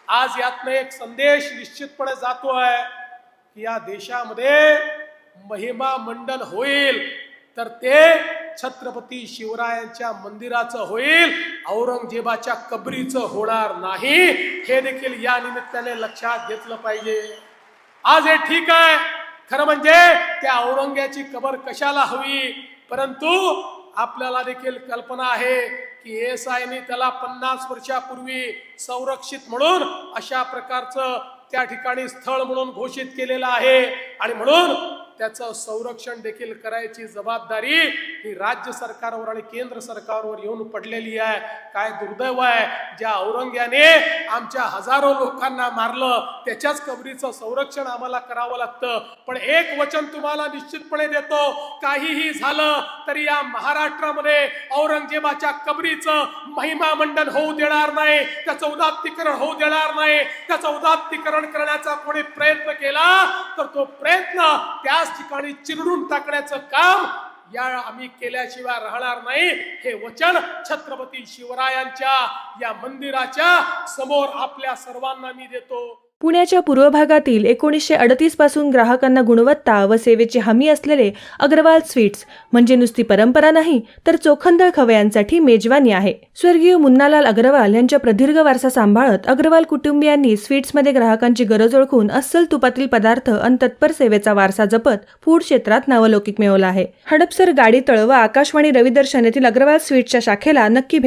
आज यातनं एक संदेश निश्चितपणे जातोय की या देशामध्ये महिमा मंडन होईल तर ते छत्रपती शिवरायांच्या मंदिराचं होईल, औरंगजेबाच्या कबरीचं होणार नाही। हे देखील या निमित्ताने लक्षात घेतलं पाहिजे। आज हे ठीक आहे, खरं म्हणजे त्या औरंग्याची कबर कशाला हवी, परंतु आपल्याला देखील कल्पना आहे की एएसआय ने त्याला 50 वर्षापूर्वी संरक्षित म्हणून अशा प्रकारचं त्या ठिकाणी स्थळ म्हणून घोषित केलेलं आहे आणि म्हणून त्याचं संरक्षण देखील करायची जबाबदारी ही राज्य सरकारवर आणि केंद्र सरकारवर येऊन पडलेली आहे। काय दुर्दैव आहे, ज्या औरंग्याने आमच्या हजारो लोकांना मारलं त्याच्याच कबरीचं संरक्षण आम्हाला करावं लागतं। पण एक वचन तुम्हाला निश्चितपणे देतो, काहीही झालं तरी या महाराष्ट्रामध्ये औरंगजेबाच्या कबरीचं महिमा मंडन होऊ देणार नाही, त्याचं उदात्तीकरण होऊ देणार नाही। त्याचं उदात्तीकरण करण्याचा कोणी प्रयत्न केला तर तो प्रयत्न त्याच ठिकाणी चिरडून टाकण्याचं काम या आम्ही केल्याशिवाय राहणार नाही। हे वचन छत्रपती शिवरायांच्या या मंदिराच्या समोर आपल्या सर्वांना मी देतो। पुण्याच्या पूर्व भागातील 1938 पासून ग्राहकांना गुणवत्ता व सेवेची हमी असलेले अग्रवाल स्वीट्स म्हणजे नुसती परंपरा नाही तर चोखंदळ खवयांसाठी मेजवानी आहे। स्वर्गीय मुन्नालाल अग्रवाल यांच्या प्रदीर्घ वारसा सांभाळत अग्रवाल कुटुंबियांनी स्वीट्समध्ये ग्राहकांची गरज ओळखून अस्सल तुपातील पदार्थ आणि तत्पर सेवेचा वारसा जपत फूड क्षेत्रात नावलौकिक मिळवला आहे। हडपसर, गाडीतळ व आकाशवाणी रविदर्शन येथील अग्रवाल स्वीट्सच्या शाखेला नक्की